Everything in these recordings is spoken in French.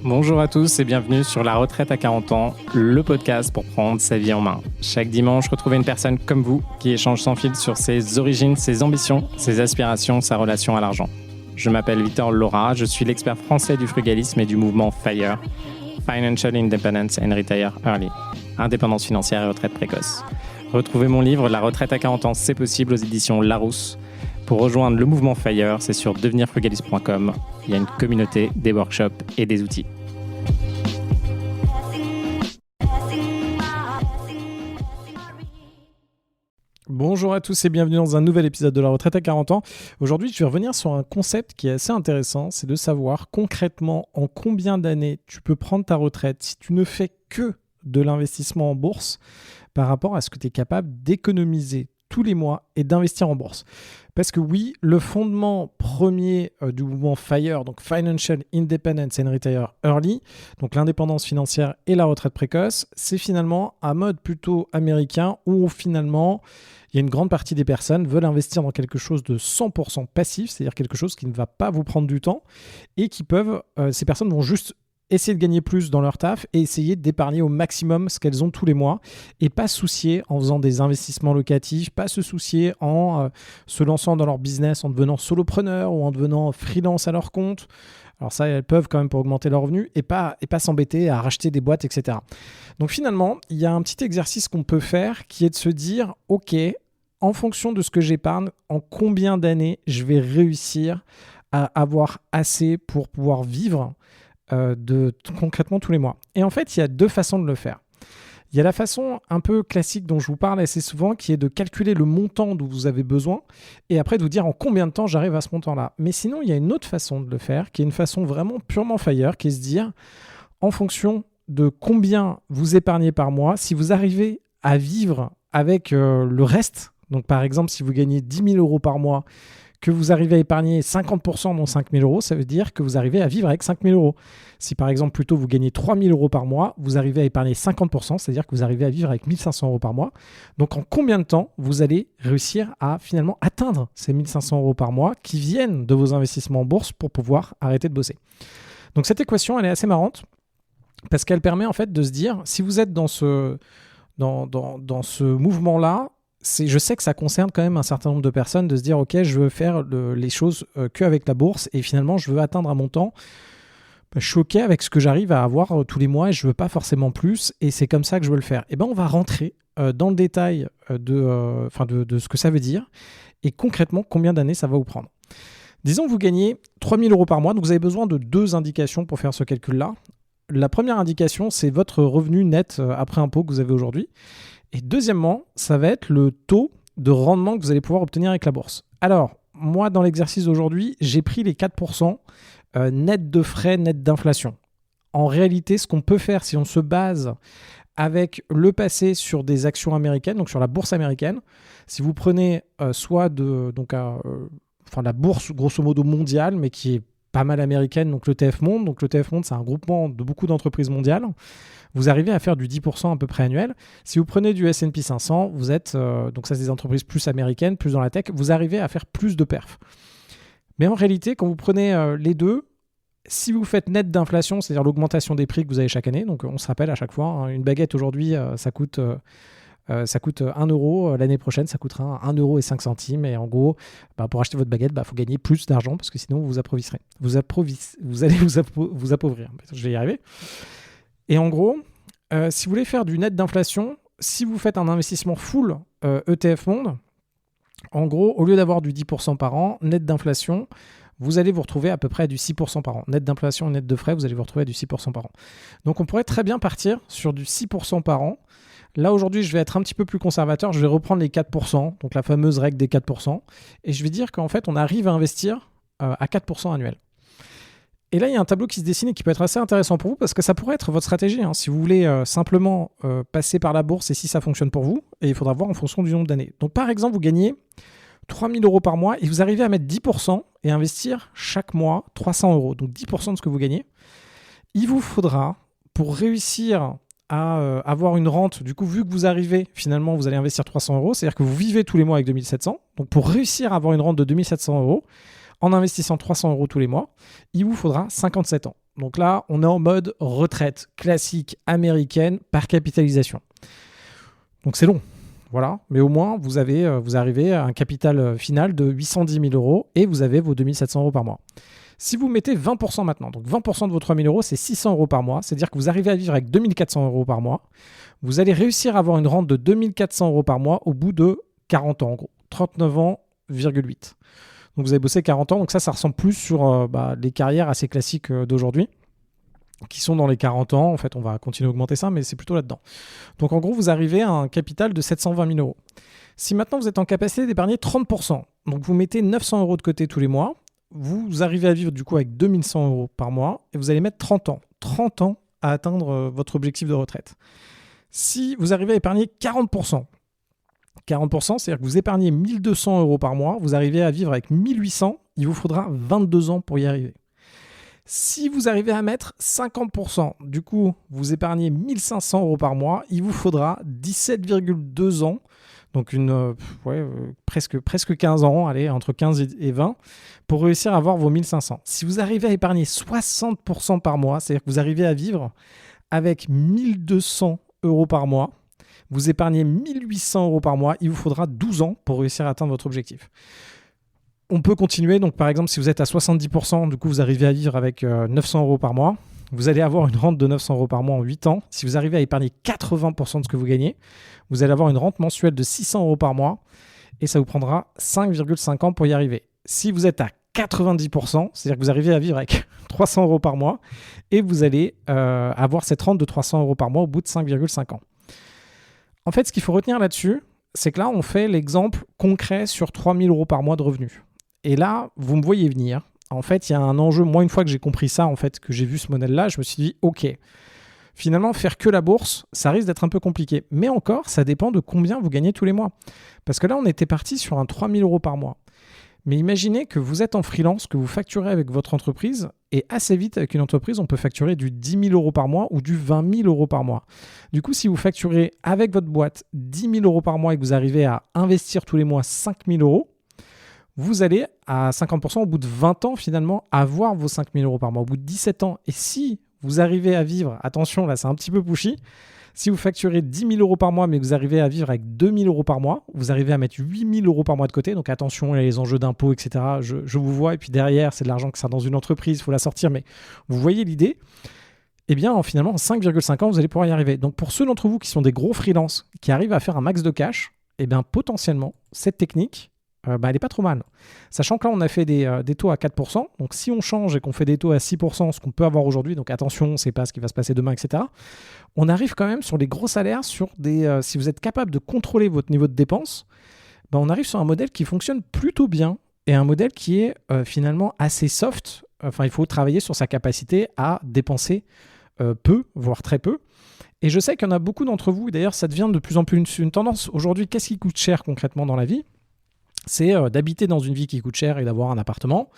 Bonjour à tous et bienvenue sur La Retraite à 40 ans, le podcast pour prendre sa vie en main. Chaque dimanche, retrouvez une personne comme vous qui échange sans fil sur ses origines, ses ambitions, ses aspirations, sa relation à l'argent. Je m'appelle Victor Laura, je suis l'expert français du frugalisme et du mouvement FIRE, Financial Independence and Retire Early, indépendance financière et retraite précoce. Retrouvez mon livre La Retraite à 40 ans, c'est possible aux éditions Larousse. Pour rejoindre le mouvement FIRE, c'est sur devenirfrugaliste.com. Il y a une communauté, des workshops et des outils. Bonjour à tous et bienvenue dans un nouvel épisode de La Retraite à 40 ans. Aujourd'hui, je vais revenir sur un concept qui est assez intéressant, c'est de savoir concrètement en combien d'années tu peux prendre ta retraite si tu ne fais que de l'investissement en bourse par rapport à ce que tu es capable d'économiser tous les mois et d'investir en bourse. Parce que oui, le fondement premier du mouvement FIRE, donc Financial Independence and Retire Early, donc l'indépendance financière et la retraite précoce, c'est finalement un mode plutôt américain où finalement il y a une grande partie des personnes veulent investir dans quelque chose de 100% passif, c'est-à-dire quelque chose qui ne va pas vous prendre du temps et qui peuvent, ces personnes vont juste essayer de gagner plus dans leur taf et essayer d'épargner au maximum ce qu'elles ont tous les mois et pas se soucier en faisant des investissements locatifs, pas se soucier en se lançant dans leur business, en devenant solopreneur ou en devenant freelance à leur compte. Alors ça, elles peuvent quand même pour augmenter leurs revenus et pas s'embêter à racheter des boîtes, etc. Donc finalement, il y a un petit exercice qu'on peut faire qui est de se dire, ok, en fonction de ce que j'épargne, en combien d'années je vais réussir à avoir assez pour pouvoir vivre concrètement tous les mois. Et en fait, il y a deux façons de le faire. Il y a la façon un peu classique dont je vous parle assez souvent, qui est de calculer le montant dont vous avez besoin et après de vous dire en combien de temps j'arrive à ce montant-là. Mais sinon, il y a une autre façon de le faire, qui est une façon vraiment purement FIRE, qui est de se dire en fonction de combien vous épargnez par mois, si vous arrivez à vivre avec le reste, donc par exemple, si vous gagnez 10 000 euros par mois, que vous arrivez à épargner 50% dont 5 000 euros, ça veut dire que vous arrivez à vivre avec 5 000 euros. Si par exemple plutôt vous gagnez 3 000 euros par mois, vous arrivez à épargner 50%, c'est-à-dire que vous arrivez à vivre avec 1 500 euros par mois. Donc en combien de temps vous allez réussir à finalement atteindre ces 1 500 euros par mois qui viennent de vos investissements en bourse pour pouvoir arrêter de bosser. Donc cette équation, elle est assez marrante parce qu'elle permet en fait de se dire, si vous êtes dans ce mouvement-là, je sais que ça concerne quand même un certain nombre de personnes de se dire ok, je veux faire les choses qu'avec la bourse et finalement je veux atteindre un montant. Je suis ok avec ce que j'arrive à avoir tous les mois et je veux pas forcément plus et c'est comme ça que je veux le faire. Et ben on va rentrer dans le détail de ce que ça veut dire et concrètement combien d'années ça va vous prendre. Disons que vous gagnez 3 000 euros par mois, donc vous avez besoin de deux indications pour faire ce calcul-là. La première indication, c'est votre revenu net après impôt que vous avez aujourd'hui. Et deuxièmement, ça va être le taux de rendement que vous allez pouvoir obtenir avec la bourse. Alors, moi, dans l'exercice d'aujourd'hui, j'ai pris les 4% net de frais, net d'inflation. En réalité, ce qu'on peut faire si on se base avec le passé sur des actions américaines, donc sur la bourse américaine, si vous prenez la bourse grosso modo mondiale, mais qui est pas mal américaine, donc l'ETF Monde. Donc l'ETF Monde, c'est un groupement de beaucoup d'entreprises mondiales. Vous arrivez à faire du 10% à peu près annuel. Si vous prenez du S&P 500, vous êtes, donc ça c'est des entreprises plus américaines, plus dans la tech, vous arrivez à faire plus de perf. Mais en réalité, quand vous prenez les deux, si vous faites net d'inflation, c'est-à-dire l'augmentation des prix que vous avez chaque année, donc on se rappelle à chaque fois, une baguette aujourd'hui, ça coûte 1 euro. L'année prochaine, ça coûtera 1 euro et 5 centimes. Et en gros, pour acheter votre baguette, faut gagner plus d'argent parce que sinon, vous appauvrissez. Vous allez vous appauvrir. Je vais y arriver. Et en gros, si vous voulez faire du net d'inflation, si vous faites un investissement full ETF Monde, en gros, au lieu d'avoir du 10% par an, net d'inflation, vous allez vous retrouver à peu près à du 6% par an. Net d'inflation, net de frais, vous allez vous retrouver à du 6% par an. Donc, on pourrait très bien partir sur du 6% par an. Là, aujourd'hui, je vais être un petit peu plus conservateur. Je vais reprendre les 4%, donc la fameuse règle des 4%. Et je vais dire qu'en fait, on arrive à investir à 4% annuel. Et là, il y a un tableau qui se dessine et qui peut être assez intéressant pour vous parce que ça pourrait être votre stratégie. Si vous voulez simplement passer par la bourse et si ça fonctionne pour vous, et il faudra voir en fonction du nombre d'années. Donc, par exemple, vous gagnez 3 000 euros par mois et vous arrivez à mettre 10% et investir chaque mois 300 euros. Donc, 10% de ce que vous gagnez. Il vous faudra, pour réussir à avoir une rente, du coup, vu que vous arrivez, finalement, vous allez investir 300 euros, c'est-à-dire que vous vivez tous les mois avec 2700. Donc, pour réussir à avoir une rente de 2700 euros, en investissant 300 euros tous les mois, il vous faudra 57 ans. Donc là, on est en mode retraite classique américaine par capitalisation. Donc c'est long, voilà. Mais au moins, vous arrivez à un capital final de 810 000 euros et vous avez vos 2700 euros par mois. Si vous mettez 20% maintenant, donc 20% de vos 3 000 euros, c'est 600 euros par mois. C'est-à-dire que vous arrivez à vivre avec 2400 euros par mois. Vous allez réussir à avoir une rente de 2400 euros par mois au bout de 40 ans, en gros. 39 ans,8. Donc vous avez bossé 40 ans. Donc ça ressemble plus sur les carrières assez classiques d'aujourd'hui, qui sont dans les 40 ans. En fait, on va continuer à augmenter ça, mais c'est plutôt là-dedans. Donc en gros, vous arrivez à un capital de 720 000 euros. Si maintenant vous êtes en capacité d'épargner 30%, donc vous mettez 900 euros de côté tous les mois, vous arrivez à vivre du coup avec 2100 euros par mois et vous allez mettre 30 ans. 30 ans à atteindre votre objectif de retraite. Si vous arrivez à épargner 40%, c'est-à-dire que vous épargnez 1200 euros par mois, vous arrivez à vivre avec 1800, il vous faudra 22 ans pour y arriver. Si vous arrivez à mettre 50%, du coup, vous épargnez 1500 euros par mois, il vous faudra 17,2 ans, donc presque 15 ans, allez, entre 15 et 20, pour réussir à avoir vos 1500. Si vous arrivez à épargner 60% par mois, c'est-à-dire que vous arrivez à vivre avec 1200 euros par mois, vous épargnez 1800 euros par mois, il vous faudra 12 ans pour réussir à atteindre votre objectif. On peut continuer, donc par exemple, si vous êtes à 70%, du coup vous arrivez à vivre avec 900 euros par mois, vous allez avoir une rente de 900 euros par mois en 8 ans. Si vous arrivez à épargner 80% de ce que vous gagnez, vous allez avoir une rente mensuelle de 600 euros par mois et ça vous prendra 5,5 ans pour y arriver. Si vous êtes à 90%, c'est-à-dire que vous arrivez à vivre avec 300 euros par mois et vous allez avoir cette rente de 300 euros par mois au bout de 5,5 ans. En fait, ce qu'il faut retenir là-dessus, c'est que là, on fait l'exemple concret sur 3 000 euros par mois de revenus. Et là, vous me voyez venir. En fait, il y a un enjeu. Moi, une fois que j'ai compris ça, en fait, que j'ai vu ce modèle-là, je me suis dit, OK, finalement, faire que la bourse, ça risque d'être un peu compliqué. Mais encore, ça dépend de combien vous gagnez tous les mois. Parce que là, on était parti sur un 3 000 euros par mois. Mais imaginez que vous êtes en freelance, que vous facturez avec votre entreprise, et assez vite, avec une entreprise, on peut facturer du 10 000 euros par mois ou du 20 000 euros par mois. Du coup, si vous facturez avec votre boîte 10 000 euros par mois et que vous arrivez à investir tous les mois 5 000 euros, vous allez à 50% au bout de 20 ans, finalement, avoir vos 5 000 euros par mois, au bout de 17 ans. Et si vous arrivez à vivre, attention, là, c'est un petit peu pushy, si vous facturez 10 000 euros par mois, mais que vous arrivez à vivre avec 2 000 euros par mois, vous arrivez à mettre 8 000 euros par mois de côté. Donc attention, il y a les enjeux d'impôts, etc. Je vous vois. Et puis derrière, c'est de l'argent que ça dans une entreprise, il faut la sortir. Mais vous voyez l'idée. Eh bien, finalement, en 5,5 ans, vous allez pouvoir y arriver. Donc pour ceux d'entre vous qui sont des gros freelances, qui arrivent à faire un max de cash, eh bien, potentiellement, cette technique, elle n'est pas trop mal. Sachant que là, on a fait des taux à 4%. Donc, si on change et qu'on fait des taux à 6%, ce qu'on peut avoir aujourd'hui, donc attention, on ne sait pas ce qui va se passer demain, etc. On arrive quand même sur les gros salaires, sur si vous êtes capable de contrôler votre niveau de dépenses, on arrive sur un modèle qui fonctionne plutôt bien et un modèle qui est finalement assez soft. Enfin, il faut travailler sur sa capacité à dépenser peu, voire très peu. Et je sais qu'il y en a beaucoup d'entre vous, et d'ailleurs, ça devient de plus en plus une tendance. Aujourd'hui, qu'est-ce qui coûte cher concrètement dans la vie ? C'est d'habiter dans une vie qui coûte cher et d'avoir un appartement.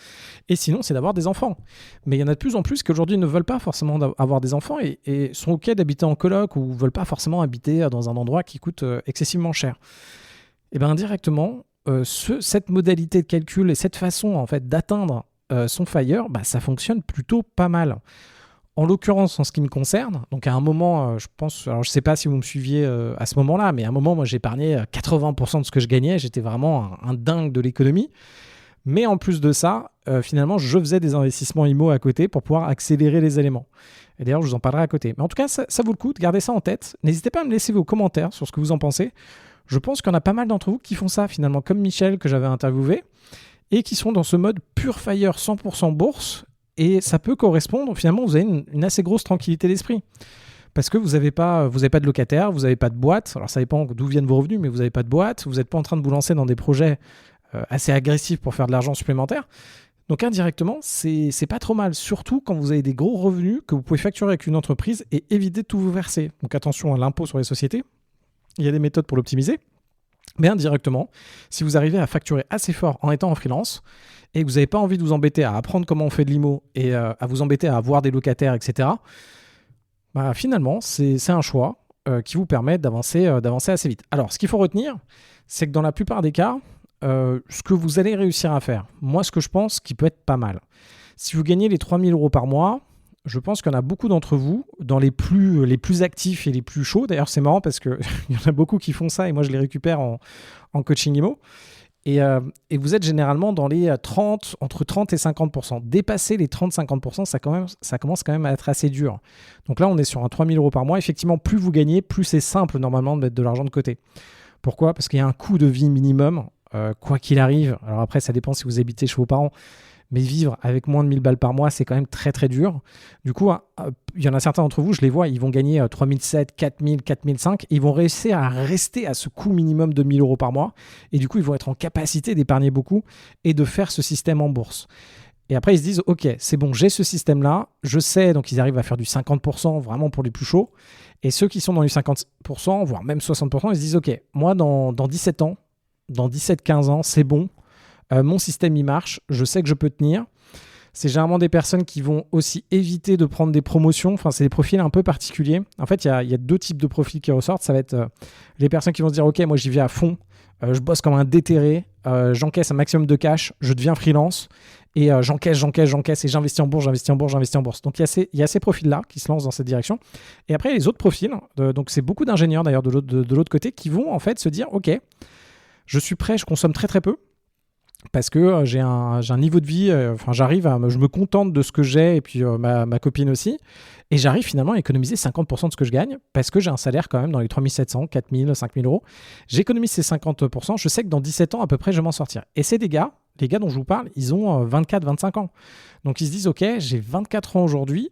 Et sinon, c'est d'avoir des enfants. Mais il y en a de plus en plus qui aujourd'hui ne veulent pas forcément avoir des enfants et sont OK d'habiter en coloc ou ne veulent pas forcément habiter dans un endroit qui coûte excessivement cher. Et bien indirectement, cette modalité de calcul et cette façon en fait, d'atteindre son FIRE, ça fonctionne plutôt pas mal. En l'occurrence, en ce qui me concerne, donc à un moment, je pense, alors je ne sais pas si vous me suiviez à ce moment-là, mais à un moment, moi, j'épargnais 80% de ce que je gagnais. J'étais vraiment un dingue de l'économie. Mais en plus de ça, finalement, je faisais des investissements IMO à côté pour pouvoir accélérer les éléments. Et d'ailleurs, je vous en parlerai à côté. Mais en tout cas, ça vaut le coup de garder ça en tête. N'hésitez pas à me laisser vos commentaires sur ce que vous en pensez. Je pense qu'il y en a pas mal d'entre vous qui font ça, finalement, comme Michel, que j'avais interviewé, et qui sont dans ce mode pure FIRE 100% bourse. Et ça peut correspondre, finalement, vous avez une assez grosse tranquillité d'esprit. Parce que vous n'avez pas de locataire, vous n'avez pas de boîte. Alors ça dépend d'où viennent vos revenus, mais vous n'avez pas de boîte. Vous n'êtes pas en train de vous lancer dans des projets assez agressifs pour faire de l'argent supplémentaire. Donc indirectement, c'est pas trop mal. Surtout quand vous avez des gros revenus que vous pouvez facturer avec une entreprise et éviter de tout vous verser. Donc attention à l'impôt sur les sociétés. Il y a des méthodes pour l'optimiser. Mais indirectement, si vous arrivez à facturer assez fort en étant en freelance et que vous n'avez pas envie de vous embêter à apprendre comment on fait de l'IMO et à vous embêter à avoir des locataires, etc., finalement, c'est un choix qui vous permet d'avancer assez vite. Alors, ce qu'il faut retenir, c'est que dans la plupart des cas, ce que vous allez réussir à faire. Moi, ce que je pense qui peut être pas mal. Si vous gagnez les 3 000 € par mois, je pense qu'il y en a beaucoup d'entre vous, dans les plus actifs et les plus chauds. D'ailleurs, c'est marrant parce qu'il y en a beaucoup qui font ça et moi, je les récupère en coaching IMO. Et vous êtes généralement dans les entre 30 et 50%. Dépasser les 30-50%, ça commence quand même à être assez dur. Donc là, on est sur un 3 000 € par mois. Effectivement, plus vous gagnez, plus c'est simple normalement de mettre de l'argent de côté. Pourquoi ? Parce qu'il y a un coût de vie minimum, quoi qu'il arrive. Alors après, ça dépend si vous habitez chez vos parents. Mais vivre avec moins de 1000 balles par mois, c'est quand même très très dur. Du coup, il y en a certains d'entre vous, je les vois, ils vont gagner 3 700, 4 000, 4 500. Ils vont réussir à rester à ce coût minimum de 1 000 € par mois. Et du coup, ils vont être en capacité d'épargner beaucoup et de faire ce système en bourse. Et après, ils se disent, OK, c'est bon, j'ai ce système-là. Je sais, donc ils arrivent à faire du 50%, vraiment pour les plus chauds. Et ceux qui sont dans les 50%, voire même 60%, ils se disent, OK, moi, dans 17 ans, dans 17-15 ans, c'est bon. Mon système, il marche. Je sais que je peux tenir. C'est généralement des personnes qui vont aussi éviter de prendre des promotions. Enfin, c'est des profils un peu particuliers. En fait, il y a deux types de profils qui ressortent. Ça va être les personnes qui vont se dire « Ok, moi, j'y vais à fond. Je bosse comme un déterré. J'encaisse un maximum de cash. Je deviens freelance. Et j'encaisse et j'investis en bourse. » Donc, il y a ces profils-là qui se lancent dans cette direction. Et après, les autres profils, donc c'est beaucoup d'ingénieurs d'ailleurs de l'autre côté qui vont en fait se dire « Ok, je suis prêt, je consomme très très peu. » Parce que j'ai un niveau de vie, je me contente de ce que j'ai et puis ma copine aussi. Et j'arrive finalement à économiser 50% de ce que je gagne parce que j'ai un salaire quand même dans les 3 700, 4 000, 5 000 €. J'économise ces 50%. Je sais que dans 17 ans à peu près, je vais m'en sortir. Et c'est les gars dont je vous parle, ils ont 24, 25 ans. Donc ils se disent, OK, j'ai 24 ans aujourd'hui.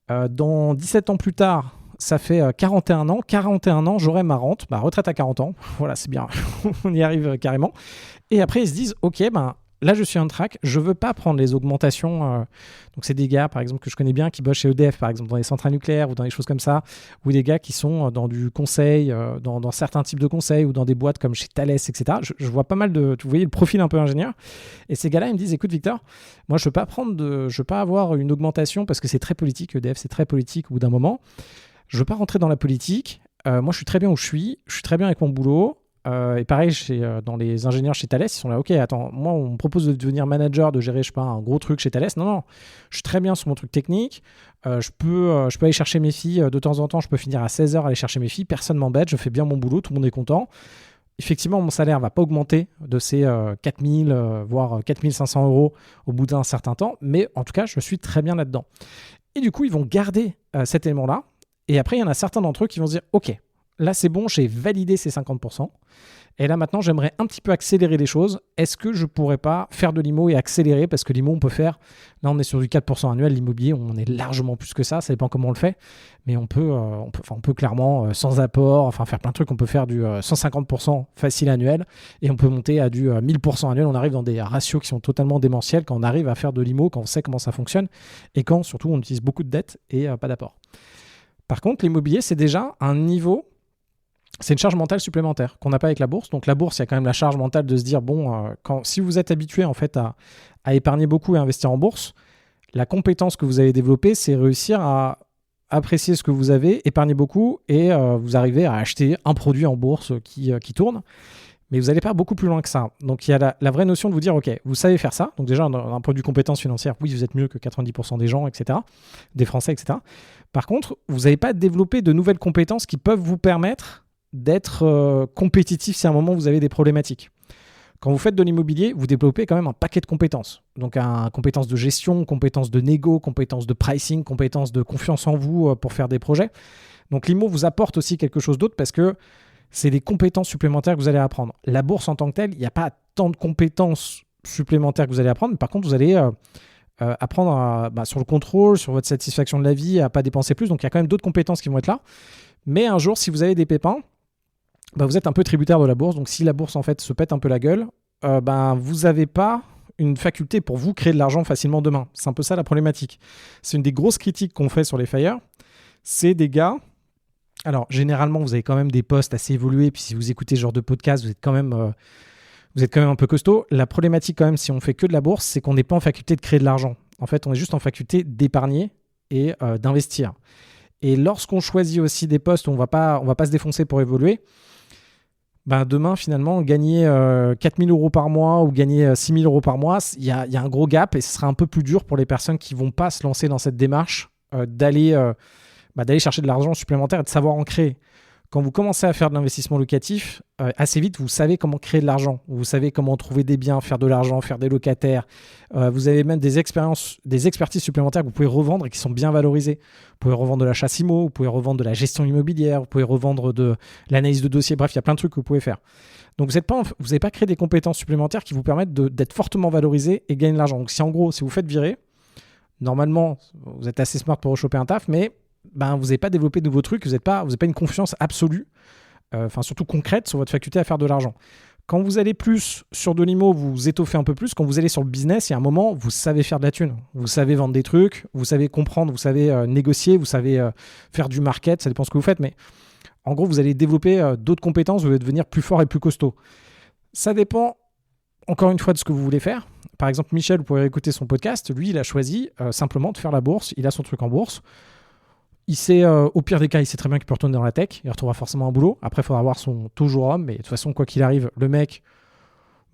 Dans 17 ans plus tard, ça fait 41 ans. 41 ans, j'aurai ma retraite à 40 ans. Voilà, c'est bien. On y arrive carrément. Et après, ils se disent, OK, là, je suis on track. Je ne veux pas prendre les augmentations. Donc, c'est des gars, par exemple, que je connais bien, qui bossent chez EDF, par exemple, dans les centrales nucléaires ou dans des choses comme ça, ou des gars qui sont dans du conseil, dans certains types de conseils ou dans des boîtes comme chez Thales, etc. Je vois pas mal de... Vous voyez le profil un peu ingénieur. Et ces gars-là, ils me disent, écoute, Victor, moi, je ne veux pas avoir une augmentation parce que c'est très politique. EDF, c'est très politique au bout d'un moment. Je ne veux pas rentrer dans la politique. Moi, je suis très bien où je suis. Je suis très bien avec mon boulot. Et pareil, dans les ingénieurs chez Thales, ils sont là, OK, attends, moi, on me propose de devenir manager, de gérer, je sais pas, un gros truc chez Thales. Non, je suis très bien sur mon truc technique. Je peux aller chercher mes filles. De temps en temps, je peux finir à 16h, aller chercher mes filles. Personne ne m'embête. Je fais bien mon boulot. Tout le monde est content. Effectivement, mon salaire ne va pas augmenter de ces 4 000, voire 4 500 € au bout d'un certain temps. Mais en tout cas, je suis très bien là-dedans. Et du coup, ils vont garder cet élément-là. Et après, il y en a certains d'entre eux qui vont se dire, OK, là, c'est bon, j'ai validé ces 50%. Et là, maintenant, j'aimerais un petit peu accélérer les choses. Est-ce que je ne pourrais pas faire de l'IMO et accélérer ? Parce que l'IMO, on peut faire... Là, on est sur du 4% annuel. L'immobilier, on est largement plus que ça. Ça dépend comment on le fait. Mais on peut clairement, sans apport, faire plein de trucs. On peut faire du 150% facile annuel. Et on peut monter à du 1000% annuel. On arrive dans des ratios qui sont totalement démentiels quand on arrive à faire de l'IMO, quand on sait comment ça fonctionne. Et quand, surtout, on utilise beaucoup de dettes et pas d'apport. Par contre, l'immobilier, c'est déjà un niveau... C'est une charge mentale supplémentaire qu'on n'a pas avec la bourse. Donc la bourse, il y a quand même la charge mentale de se dire, si vous êtes habitué en fait à épargner beaucoup et investir en bourse, la compétence que vous avez développée, c'est réussir à apprécier ce que vous avez, épargner beaucoup et vous arrivez à acheter un produit en bourse qui tourne. Mais vous n'allez pas beaucoup plus loin que ça. Donc il y a la vraie notion de vous dire, OK, vous savez faire ça. Donc déjà, d'un point de vue compétences financières, oui, vous êtes mieux que 90% des gens, etc., des Français, etc. Par contre, vous n'avez pas développé de nouvelles compétences qui peuvent vous permettre d'être compétitif si à un moment vous avez des problématiques. Quand vous faites de l'immobilier, vous développez quand même un paquet de compétences. Donc, compétences de gestion, compétences de négo, compétences de pricing, compétences de confiance en vous pour faire des projets. Donc, l'IMO vous apporte aussi quelque chose d'autre parce que c'est des compétences supplémentaires que vous allez apprendre. La bourse en tant que telle, il n'y a pas tant de compétences supplémentaires que vous allez apprendre. Mais par contre, vous allez apprendre sur le contrôle, sur votre satisfaction de la vie, à ne pas dépenser plus. Donc, il y a quand même d'autres compétences qui vont être là. Mais un jour, si vous avez des pépins, vous êtes un peu tributaire de la bourse. Donc, si la bourse, en fait, se pète un peu la gueule, vous n'avez pas une faculté pour vous créer de l'argent facilement demain. C'est un peu ça la problématique. C'est une des grosses critiques qu'on fait sur les FIRE. C'est des gars... Alors, généralement, vous avez quand même des postes assez évolués. Puis, si vous écoutez ce genre de podcast, vous êtes quand même un peu costaud. La problématique, quand même, si on fait que de la bourse, c'est qu'on n'est pas en faculté de créer de l'argent. En fait, on est juste en faculté d'épargner et d'investir. Et lorsqu'on choisit aussi des postes où on va pas se défoncer pour évoluer, demain, finalement, gagner 4 000 euros par mois ou gagner 6 000 euros par mois, il y a un gros gap et ce sera un peu plus dur pour les personnes qui ne vont pas se lancer dans cette démarche d'aller chercher de l'argent supplémentaire et de savoir en créer. Quand vous commencez à faire de l'investissement locatif, assez vite, vous savez comment créer de l'argent. Vous savez comment trouver des biens, faire de l'argent, faire des locataires. Vous avez même des expertises supplémentaires que vous pouvez revendre et qui sont bien valorisées. Vous pouvez revendre de la chasse IMO, vous pouvez revendre de la gestion immobilière, vous pouvez revendre de l'analyse de dossier. Bref, il y a plein de trucs que vous pouvez faire. Donc, vous n'avez pas créé des compétences supplémentaires qui vous permettent d'être fortement valorisés et gagner de l'argent. Donc, si vous faites virer, normalement, vous êtes assez smart pour rechoper un taf, mais vous n'avez pas développé de nouveaux trucs, vous n'avez pas une confiance absolue, surtout concrète, sur votre faculté à faire de l'argent. Quand vous allez plus sur de l'IMO, vous étoffez un peu plus. Quand vous allez sur le business, il y a un moment, vous savez faire de la thune. Vous savez vendre des trucs, vous savez comprendre, vous savez négocier, vous savez faire du market, ça dépend ce que vous faites, mais en gros, vous allez développer d'autres compétences, vous allez devenir plus fort et plus costaud. Ça dépend, encore une fois, de ce que vous voulez faire. Par exemple, Michel, vous pourrez écouter son podcast. Lui, il a choisi simplement de faire la bourse. Il a son truc en bourse. Il sait, au pire des cas, il sait très bien qu'il peut retourner dans la tech. Il retrouvera forcément un boulot. Après, il faudra voir son taux jour homme. Mais de toute façon, quoi qu'il arrive, le mec,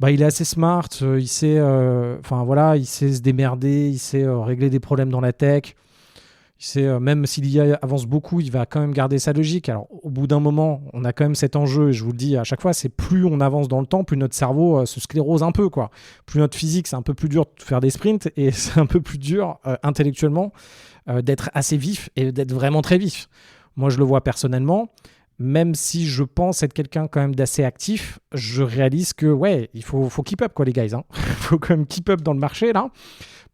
il est assez smart. Il sait se démerder. Il sait régler des problèmes dans la tech. Il sait, même s'il y avance beaucoup, il va quand même garder sa logique. Alors, au bout d'un moment, on a quand même cet enjeu. Et je vous le dis à chaque fois, c'est plus on avance dans le temps, plus notre cerveau se sclérose un peu, quoi. Plus notre physique, c'est un peu plus dur de faire des sprints. Et c'est un peu plus dur intellectuellement d'être assez vif et d'être vraiment très vif. Moi, je le vois personnellement. Même si je pense être quelqu'un quand même d'assez actif, je réalise que, il faut keep up, quoi, les guys. Il faut quand même keep up dans le marché, là,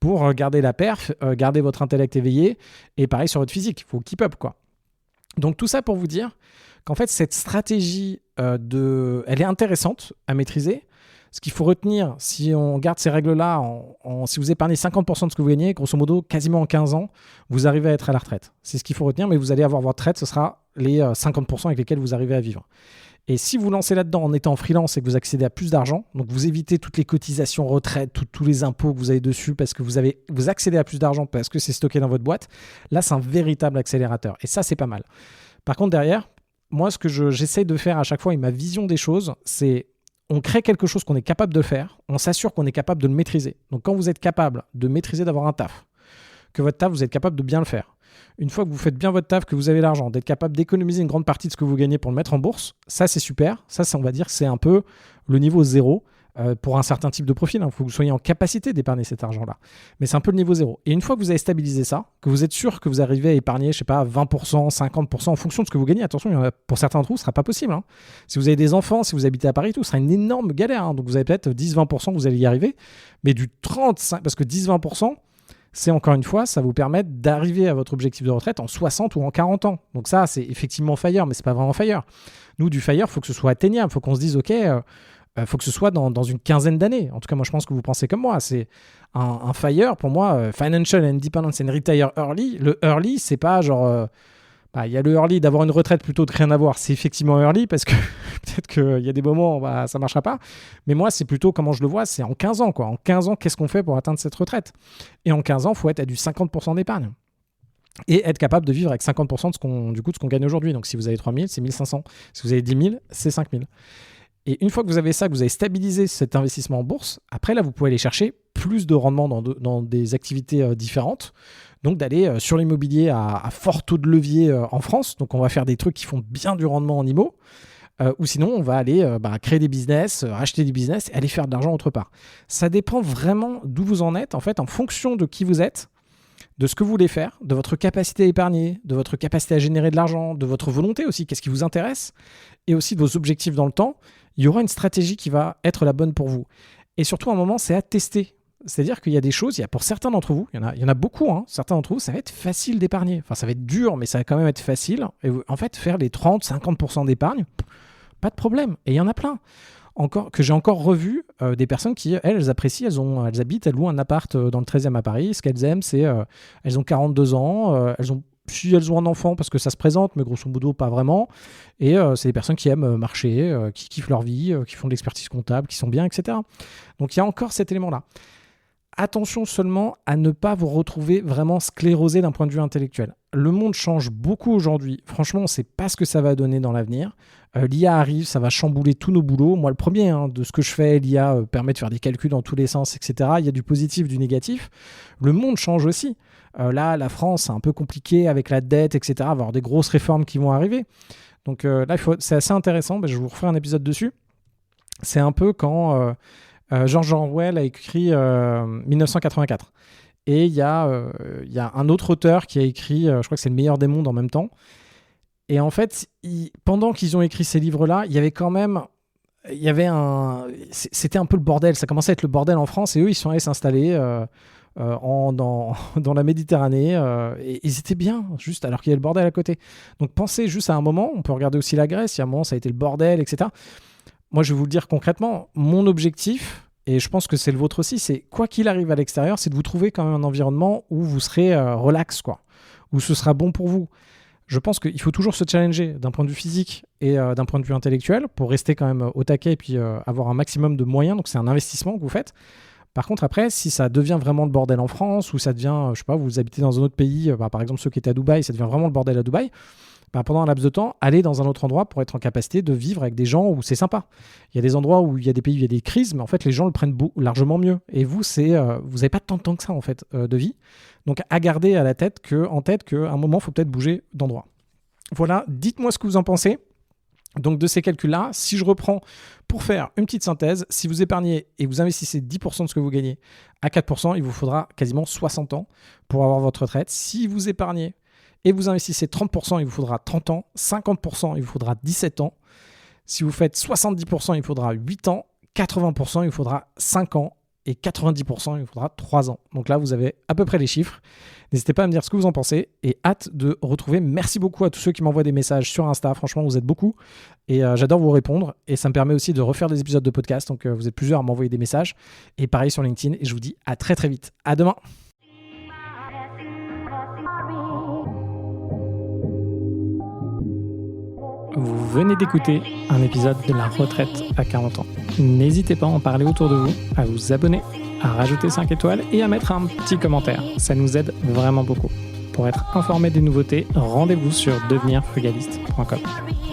pour garder la perf, garder votre intellect éveillé. Et pareil sur votre physique, il faut keep up, quoi. Donc, tout ça pour vous dire qu'en fait, cette stratégie, elle est intéressante à maîtriser. Ce qu'il faut retenir, si on garde ces règles-là, si vous épargnez 50% de ce que vous gagnez, grosso modo, quasiment en 15 ans, vous arrivez à être à la retraite. C'est ce qu'il faut retenir, mais vous allez avoir votre retraite, ce sera les 50% avec lesquels vous arrivez à vivre. Et si vous lancez là-dedans en étant freelance et que vous accédez à plus d'argent, donc vous évitez toutes les cotisations retraite, tous les impôts que vous avez dessus parce que vous accédez à plus d'argent parce que c'est stocké dans votre boîte, là, c'est un véritable accélérateur. Et ça, c'est pas mal. Par contre, derrière, moi, ce que j'essaie de faire à chaque fois et ma vision des choses, c'est on crée quelque chose qu'on est capable de faire, on s'assure qu'on est capable de le maîtriser. Donc quand vous êtes capable de maîtriser, d'avoir un taf, que votre taf, vous êtes capable de bien le faire. Une fois que vous faites bien votre taf, que vous avez l'argent, d'être capable d'économiser une grande partie de ce que vous gagnez pour le mettre en bourse, ça c'est super. Ça, on va dire, c'est un peu le niveau zéro pour un certain type de profil. Il faut que vous soyez en capacité d'épargner cet argent-là. Mais c'est un peu le niveau zéro. Et une fois que vous avez stabilisé ça, que vous êtes sûr que vous arrivez à épargner, 20%, 50% en fonction de ce que vous gagnez, attention, pour certains d'entre vous, ce ne sera pas possible. Si vous avez des enfants, si vous habitez à Paris, tout, ce sera une énorme galère. Donc vous avez peut-être 10-20% que vous allez y arriver. Mais du 35%, parce que 10-20%, c'est encore une fois, ça vous permet d'arriver à votre objectif de retraite en 60 ou en 40 ans. Donc ça, c'est effectivement FIRE, mais ce n'est pas vraiment FIRE. Nous, du FIRE, il faut que ce soit atteignable. Il faut qu'on se dise, OK, faut que ce soit dans une quinzaine d'années. En tout cas, moi, je pense que vous pensez comme moi. C'est un FIRE, pour moi, Financial Independence and Retire Early. Le early, c'est pas genre... il y a le early d'avoir une retraite plutôt de rien avoir. C'est effectivement early parce que peut-être qu'il y a des moments où ça ne marchera pas. Mais moi, c'est plutôt comment je le vois, c'est en 15 ans, quoi. En 15 ans, qu'est-ce qu'on fait pour atteindre cette retraite ? Et en 15 ans, il faut être à du 50% d'épargne. Et être capable de vivre avec 50% de ce qu'on gagne aujourd'hui. Donc, si vous avez 3 000, c'est 1 500. Si vous avez 10 000, c'est 5 000. Et une fois que vous avez ça, que vous avez stabilisé cet investissement en bourse, après, là, vous pouvez aller chercher plus de rendement dans des activités différentes. Donc, d'aller sur l'immobilier à fort taux de levier en France. Donc, on va faire des trucs qui font bien du rendement en IMO. Ou sinon, on va aller créer des business, acheter des business et aller faire de l'argent autre part. Ça dépend vraiment d'où vous en êtes, en fait, en fonction de qui vous êtes, de ce que vous voulez faire, de votre capacité à épargner, de votre capacité à générer de l'argent, de votre volonté aussi, qu'est-ce qui vous intéresse, et aussi de vos objectifs dans le temps. Il y aura une stratégie qui va être la bonne pour vous. Et surtout, à un moment, c'est à tester. C'est-à-dire qu'il y a des choses, pour certains d'entre vous, il y en a beaucoup, certains d'entre vous, ça va être facile d'épargner. Enfin, ça va être dur, mais ça va quand même être facile. Et en fait, faire les 30-50% d'épargne, pas de problème. Et il y en a plein. Que j'ai encore revu des personnes qui, elles apprécient, elles louent un appart dans le 13e à Paris. Ce qu'elles aiment, c'est elles ont 42 ans, si elles ont un enfant parce que ça se présente, mais grosso modo pas vraiment. Et c'est des personnes qui aiment marcher, qui kiffent leur vie, qui font de l'expertise comptable, qui sont bien, etc. Donc il y a encore cet élément-là. attention seulement à ne pas vous retrouver vraiment sclérosé d'un point de vue intellectuel. Le monde change beaucoup aujourd'hui. Franchement, on ne sait pas ce que ça va donner dans l'avenir. L'IA arrive, ça va chambouler tous nos boulots. Moi, le premier, de ce que je fais, l'IA permet de faire des calculs dans tous les sens, etc. Il y a du positif, du négatif. Le monde change aussi. Là, la France, c'est un peu compliqué avec la dette, etc. Il va y avoir des grosses réformes qui vont arriver. Donc là, c'est assez intéressant. Je vous referai un épisode dessus. C'est un peu quand George Orwell a écrit 1984. Et il y a un autre auteur qui a écrit, je crois que c'est Le meilleur des mondes en même temps. Et en fait, pendant qu'ils ont écrit ces livres-là, c'était un peu le bordel. Ça commençait à être le bordel en France. Et eux, ils sont allés s'installer dans la Méditerranée. Et ils étaient bien, juste alors qu'il y avait le bordel à côté. Donc pensez juste à un moment, on peut regarder aussi la Grèce. Il y a un moment, ça a été le bordel, etc. Moi, je vais vous le dire concrètement, mon objectif, et je pense que c'est le vôtre aussi, c'est quoi qu'il arrive à l'extérieur, c'est de vous trouver quand même un environnement où vous serez relax, quoi, où ce sera bon pour vous. Je pense qu'il faut toujours se challenger d'un point de vue physique et d'un point de vue intellectuel pour rester quand même au taquet et puis avoir un maximum de moyens. Donc, c'est un investissement que vous faites. Par contre, après, si ça devient vraiment le bordel en France ou ça devient, je sais pas, vous habitez dans un autre pays, par exemple ceux qui étaient à Dubaï, ça devient vraiment le bordel à Dubaï, pendant un laps de temps, allez dans un autre endroit pour être en capacité de vivre avec des gens où c'est sympa. Il y a des endroits où il y a des pays où il y a des crises, mais en fait, les gens le prennent largement mieux. Et vous, vous n'avez pas tant de temps que ça, en fait, de vie. Donc, à garder en tête qu'à un moment, il faut peut-être bouger d'endroit. Voilà, dites-moi ce que vous en pensez. Donc, de ces calculs-là, si je reprends pour faire une petite synthèse, si vous épargnez et vous investissez 10% de ce que vous gagnez à 4%, il vous faudra quasiment 60 ans pour avoir votre retraite. Si vous épargnez et vous investissez 30%, il vous faudra 30 ans. 50%, il vous faudra 17 ans. Si vous faites 70%, il vous faudra 8 ans. 80%, il vous faudra 5 ans. Et 90%, il vous faudra 3 ans. Donc là, vous avez à peu près les chiffres. N'hésitez pas à me dire ce que vous en pensez. Et hâte de retrouver. Merci beaucoup à tous ceux qui m'envoient des messages sur Insta. Franchement, vous êtes beaucoup. Et j'adore vous répondre. Et ça me permet aussi de refaire des épisodes de podcast. Donc vous êtes plusieurs à m'envoyer des messages. Et pareil sur LinkedIn. Et je vous dis à très très vite. À demain. Vous venez d'écouter un épisode de La Retraite à 40 ans. N'hésitez pas à en parler autour de vous, à vous abonner, à rajouter 5 étoiles et à mettre un petit commentaire. Ça nous aide vraiment beaucoup. Pour être informé des nouveautés, rendez-vous sur devenirfrugaliste.com.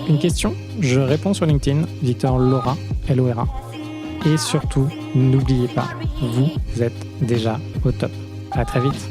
Une question, je réponds sur LinkedIn, Victor Lora, L-O-R-A. Et surtout, n'oubliez pas, vous êtes déjà au top. À très vite.